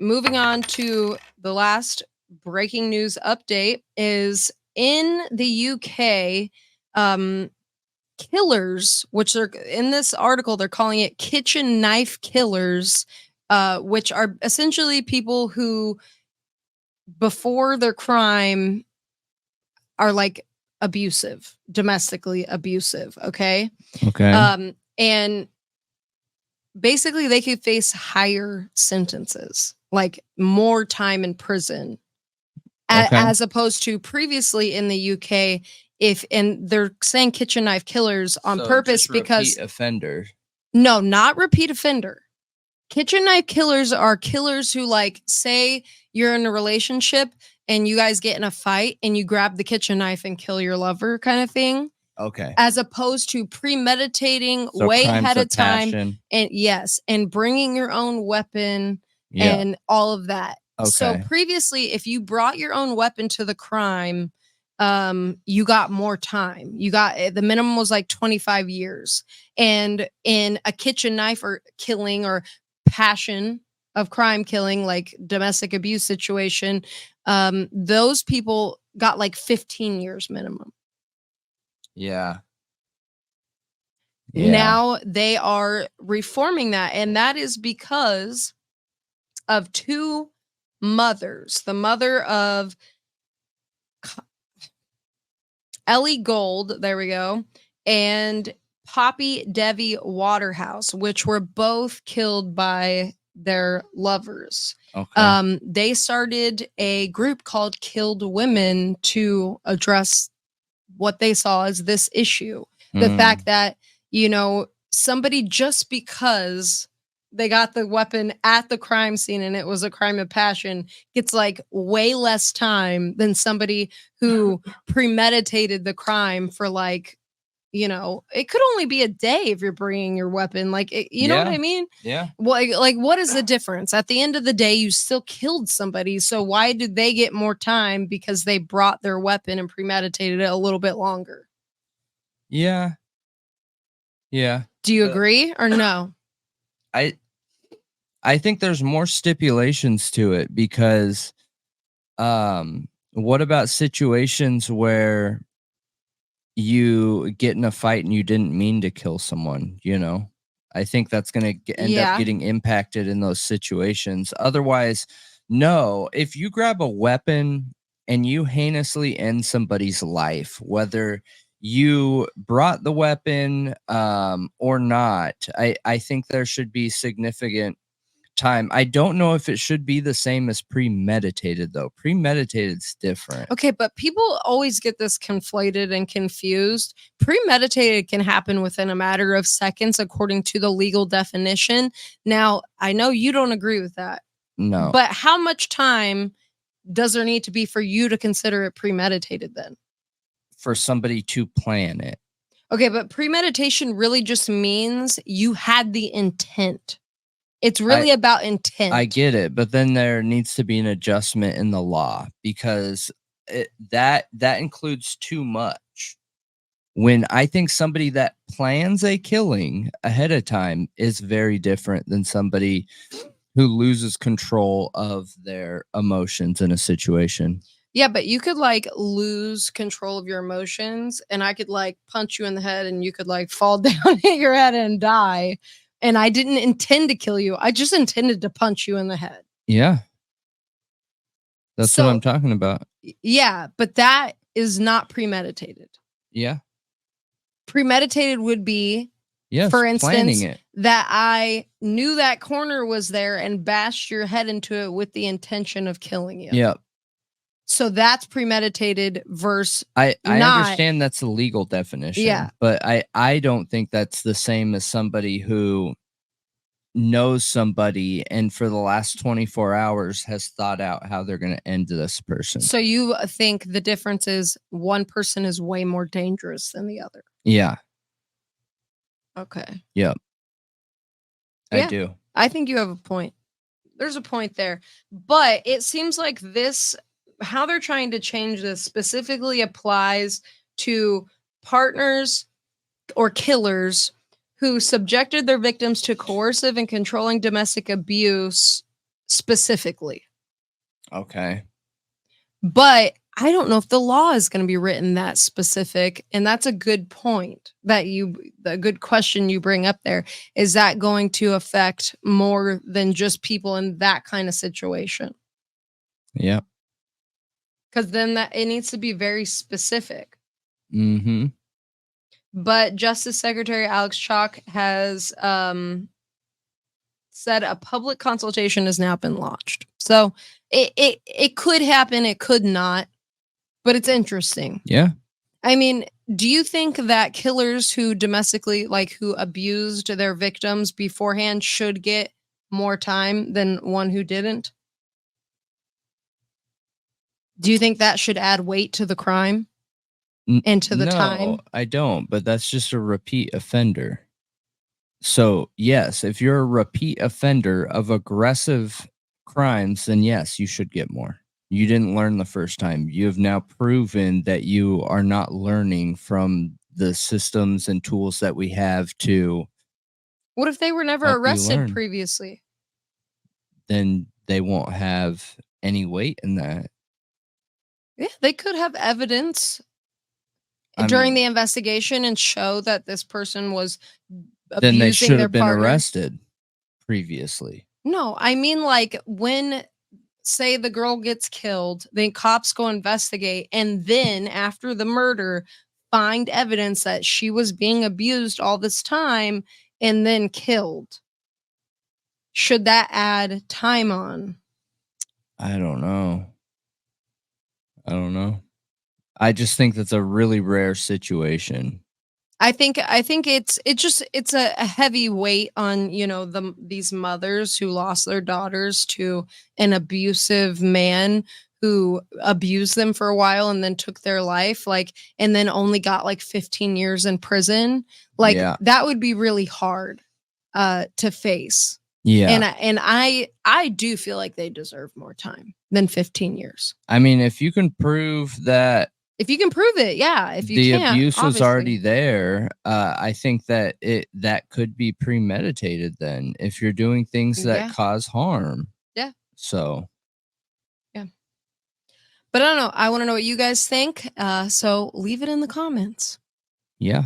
moving on to the last breaking news update is in the UK, killers, which are in this article, they're calling it kitchen knife killers, which are essentially people who, before their crime, are like abusive, domestically abusive. Okay. And basically they could face higher sentences, like more time in prison, as opposed to previously in the UK. And they're saying kitchen knife killers on purpose because repeat offender. No, not repeat offender. Kitchen knife killers are killers who, like, say you're in a relationship and you guys get in a fight and you grab the kitchen knife and kill your lover, kind of thing. Okay. As opposed to premeditating way ahead of time. Passion. And yes, and bringing your own weapon and all of that. Okay. So previously, if you brought your own weapon to the crime, you got more time. You got, the minimum was like 25 years. And in a kitchen knife or killing or passion of crime killing, like domestic abuse situation, those people got like 15 years minimum. Yeah. Now they are reforming that, and that is because of two mothers. The mother of Ellie Gold, there we go, and Poppy Devi Waterhouse, which were both killed by their lovers. Okay. They started a group called Killed Women to address what they saw as this issue. The fact that, you know, somebody, just because they got the weapon at the crime scene and it was a crime of passion, gets like way less time than somebody who premeditated the crime for, like, you know, it could only be a day if you're bringing your weapon. Like, you know what I mean? Yeah. Like, what is the difference? At the end of the day, you still killed somebody. So why did they get more time? Because they brought their weapon and premeditated it a little bit longer. Yeah. Yeah. Do you agree or no? I think there's more stipulations to it because what about situations where you get in a fight and you didn't mean to kill someone, you know? I think that's going to end up getting impacted in those situations. Otherwise, no. If you grab a weapon and you heinously end somebody's life, whether you brought the weapon or not, I think there should be significant time. I don't know if it should be the same as premeditated, though. Premeditated's different. Okay, but people always get this conflated and confused. Premeditated can happen within a matter of seconds, according to the legal definition. Now, I know you don't agree with that. No. But how much time does there need to be for you to consider it premeditated then? For somebody to plan it. Okay, but premeditation really just means you had the intent. It's really about intent. I get it, but then there needs to be an adjustment in the law because that includes too much. When I think somebody that plans a killing ahead of time is very different than somebody who loses control of their emotions in a situation. Yeah, but you could like lose control of your emotions and I could like punch you in the head and you could like fall down, hit your head and die. And I didn't intend to kill you. I just intended to punch you in the head. Yeah. That's what I'm talking about. Yeah, but that is not premeditated. Yeah. Premeditated would be, for instance, that I knew that corner was there and bashed your head into it with the intention of killing you. Yep. So that's premeditated versus I understand that's the legal definition. Yeah. But I don't think that's the same as somebody who knows somebody and for the last 24 hours has thought out how they're going to end this person. So you think the difference is one person is way more dangerous than the other? Yeah. Okay. Yep. Yeah, I do. I think you have a point. There's a point there. But it seems like this, how they're trying to change this specifically applies to partners or killers who subjected their victims to coercive and controlling domestic abuse specifically. Okay. But I don't know if the law is going to be written that specific. And that's a good point the good question you bring up there. Is that going to affect more than just people in that kind of situation? Yeah. Because then it needs to be very specific. Mm-hmm. But Justice Secretary Alex Chalk has said a public consultation has now been launched. So it could happen, it could not, but it's interesting. Yeah. I mean, do you think that killers who domestically, who abused their victims beforehand should get more time than one who didn't? Do you think that should add weight to the crime and to the time? No, I don't, but that's just a repeat offender. So, yes, if you're a repeat offender of aggressive crimes, then yes, you should get more. You didn't learn the first time. You have now proven that you are not learning from the systems and tools that we have to. What if they were never arrested previously? Then they won't have any weight in that. Yeah, they could have evidence during the investigation and show that this person was abusing then they should have been partner. Arrested previously. No, I mean, when, say, the girl gets killed, then cops go investigate, and then after the murder, find evidence that she was being abused all this time and then killed. Should that add time on? I don't know. I just think that's a really rare situation. I think it's a heavy weight on, these mothers who lost their daughters to an abusive man who abused them for a while and then took their life, and then only got 15 years in prison. That would be really hard to face. Yeah. And I do feel like they deserve more time than 15 years. I mean, if you can prove that. If you can prove it, yeah. If you can't, abuse was obviously already there, I think that that could be premeditated then if you're doing things that cause harm. Yeah. So. Yeah. But I don't know. I want to know what you guys think. So leave it in the comments. Yeah.